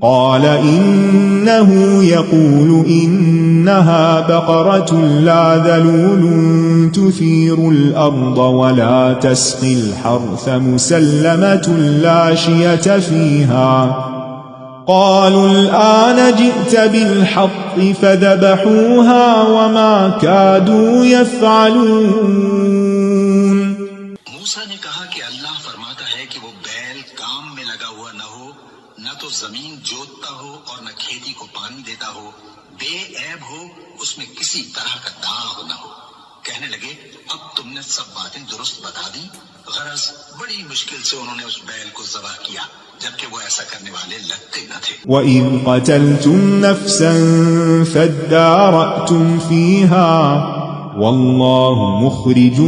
قال إنه يقول إنها بقرة لا ذلول تثير الأرض ولا تسقي الحرث مسلمة لا شية فيها قالوا الآن جئت بالحق فذبحوها وما كادوا يفعلون. موسیٰ نے کہا کہ اللہ فرماتا ہے کہ وہ بیل کام میں لگا ہوا نہ ہو، نہ تو زمین جوتتا ہو اور نہ کھیتی کو پانی دیتا ہو، بے عیب ہو، اس میں کسی طرح کا داغ نہ ہو۔ کہنے لگے اب تم نے سب باتیں درست بتا دی۔ غرض بڑی مشکل سے انہوں نے اس بیل کو ذبح کیا، جبکہ وہ ایسا کرنے والے لگتے نہ تھے۔ وَإِذْ قَتَلْتُمْ نَفْسًا فَادَّارَأْتُمْ فِيهَا وَاللَّهُ مُخْرِجٌ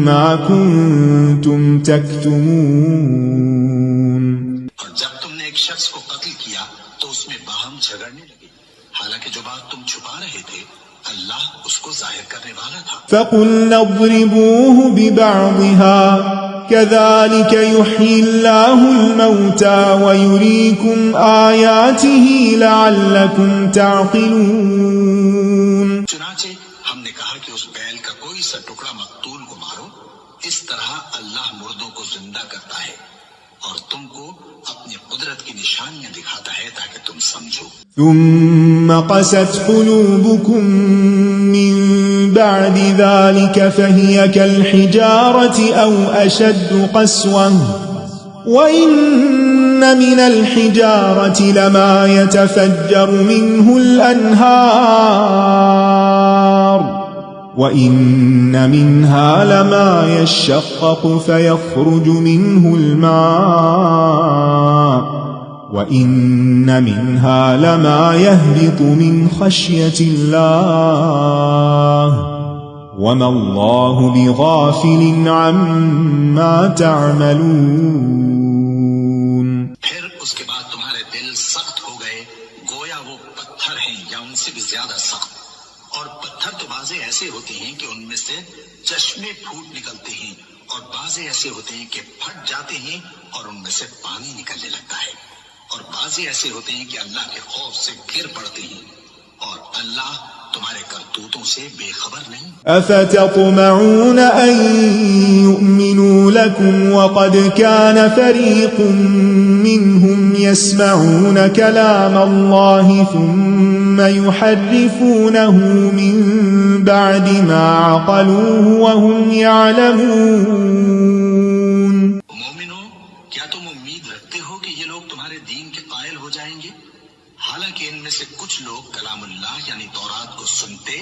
مَا كُنْتُمْ تَكْتُمُونَ۔ اور جب تم نے ایک شخص کو قتل کیا تو اس میں باہم جھگڑنے لگے، حالانکہ جو بات تم چھپا رہے تھے اللہ اس کو ظاہر کرنے والا تھا۔ فَقُلْنَا اضْرِبُوهُ بِبَعْضِهَا كَذَلِكَ يُحْيِي اللَّهُ الْمَوْتَى وَيُرِيكُمْ آيَاتِهِ لَعَلَّكُمْ تَعْقِلُونَ۔ چنانچہ ہم نے کہا کہ اس بیل کا کوئی سا ٹکڑا مقتول کو مارو، اس طرح اللہ مردوں کو زندہ کرتا ہے اور تم کو اپنی قدرت کی نشانیاں دکھاتا ہے تاکہ تم سمجھو۔ ثم قست قلوبكم من بعد ذلك فهي كالحجارة أو أشد قسوة وإن من الحجارة لما يتفجر منه الأنهار وإن منها لما يشقق فيخرج منه الماء وَإِنَّ مِنْهَا لَمَا يَهْبِطُ مِنْ خَشْيَةِ اللَّهِ وَمَا اللَّهُ بِغَافِلٍ عَمَّا تَعْمَلُونَ۔ پھر اس کے بعد تمہارے دل سخت ہو گئے، گویا وہ پتھر ہیں یا ان سے بھی زیادہ سخت، اور پتھر تو بعضے ایسے ہوتے ہیں کہ ان میں سے چشمے پھوٹ نکلتے ہیں، اور بعضے ایسے ہوتے ہیں کہ پھٹ جاتے ہیں اور ان میں سے پانی نکلنے لگتا ہے، اور بعضے ایسے ہوتے ہیں کہ اللہ کے خوف سے گر پڑتے ہیں، اور اللہ تمہارے کرتوتوں سے بے خبر نہیں۔ أَفَتَطْمَعُونَ أَن يُؤْمِنُوا لَكُمْ وَقَدْ كَانَ فَرِيقٌ مِّنْهُمْ يَسْمَعُونَ كَلَامَ اللَّهِ ثُمَّ يُحَرِّفُونَهُ مِن بَعْدِ مَا عَقَلُوهُ وَهُمْ يَعْلَمُونَ۔ مومنو، کیا تم امید رکھتے ہو کہ یہ لوگ تمہارے دین کے قائل ہو جائیں گے؟ حالانکہ ان میں سے کچھ لوگ کلام اللہ یعنی تورات کو سنتے،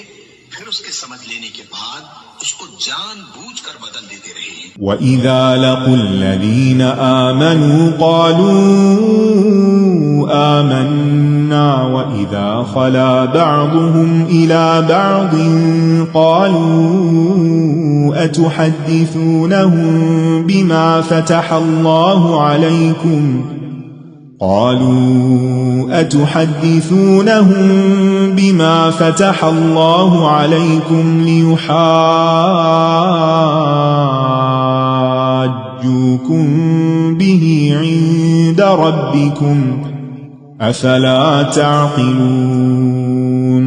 پھر اس کے سمجھ لینے کے بعد اس کو جان بوجھ کر بدل دیتے رہے ہیں۔ وَإِذَا لَقُوا الَّذِينَ آمَنُوا قَالُوا آمَنَّا وَإِذَا خَلَا بَعْضُهُمْ إِلَى بَعْضٍ قَالُوا أَتُحَدِّثُونَهُم بِمَا فَتَحَ اللَّهُ عَلَيْكُمْ لِيُحَاجُّوكُم بِهِ عِندَ رَبِّكُمْ أَفَلَا تَعْقِلُونَ۔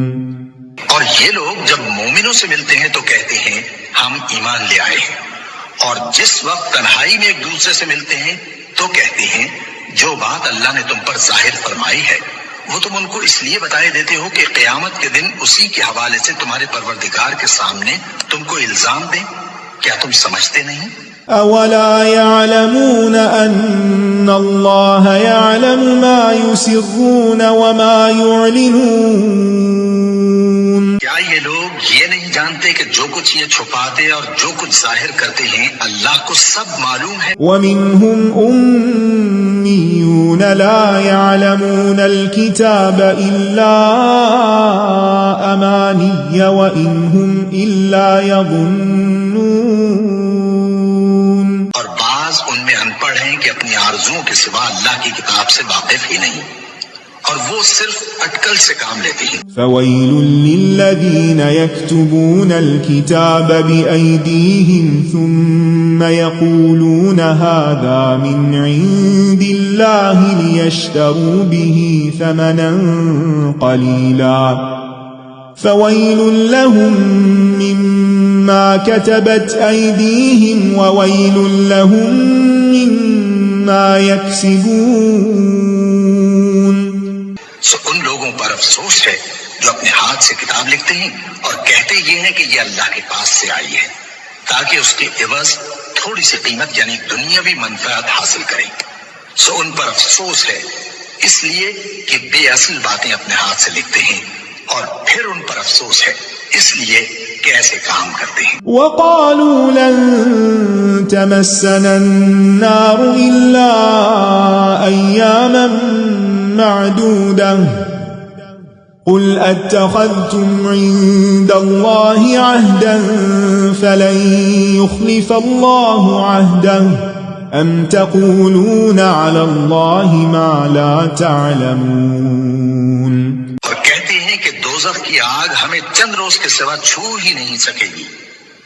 اور یہ لوگ جب مومنوں سے ملتے ہیں تو کہتے ہیں ہم ایمان لے آئے ہیں، اور جس وقت تنہائی میں ایک دوسرے سے ملتے ہیں تو کہتے ہیں جو بات اللہ نے تم پر ظاہر فرمائی ہے وہ تم ان کو اس لیے بتائے دیتے ہو کہ قیامت کے دن اسی کے حوالے سے تمہارے پروردگار کے سامنے تم کو الزام دیں۔ کیا تم سمجھتے نہیں؟ أَوَلَا يَعْلَمُونَ أَنَّ اللَّهَ يَعْلَمُ مَا يُسِرُّونَ وَمَا يُعْلِنُونَ۔ کیا یہ لوگ یہ نہیں جانتے کہ جو کچھ یہ چھپاتے اور جو کچھ ظاہر کرتے ہیں اللہ کو سب معلوم ہے؟ وَمِنْهُمْ أُمِّيُّونَ لَا يَعْلَمُونَ الْكِتَابَ إِلَّا أَمَانِيَّ وَإِنْ هُمْ إِلَّا يَظُنُّونَ۔ اور بعض ان میں ان پڑھ ہیں کہ اپنی آرزوؤں کے سوا اللہ کی کتاب سے واقف ہی نہیں، اور وہ صرف اٹکل سے کام لیتے ہیں. فويل للذين يكتبون الكتاب بأيديهم ثم يقولون هذا من عند الله ليشتروا به ثمنا قليلا فويل لهم مما كتبت أيديهم وويل لهم مما يكسبون. سو ان لوگوں پر افسوس ہے جو اپنے ہاتھ سے کتاب لکھتے ہیں اور کہتے یہ ہیں کہ یہ اللہ کے پاس سے آئی ہے تاکہ اس کے عوض تھوڑی سی قیمت یعنی دنیاوی منفعت حاصل کریں. سو ان پر افسوس ہے اس لیے کہ بے اصل باتیں اپنے ہاتھ سے لکھتے ہیں اور پھر ان پر افسوس ہے اس لیے کہ ایسے کام کرتے ہیں. وقالوا لن تمسنا النار إلا أياما معدودة قل أتخذتم عند الله عهدا فلن يخلف الله عهده أم تقولون على الله ما لا تعلمون. اور کہتے ہیں کہ دوزخ کی آگ ہمیں چند روز کے سوا چھو ہی نہیں سکے گی.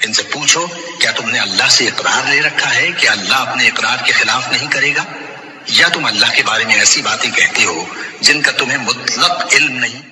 ان سے پوچھو کیا تم نے اللہ سے اقرار لے رکھا ہے کہ اللہ اپنے اقرار کے خلاف نہیں کرے گا، یا تم اللہ کے بارے میں ایسی باتیں کہتے ہو جن کا تمہیں مطلق علم نہیں.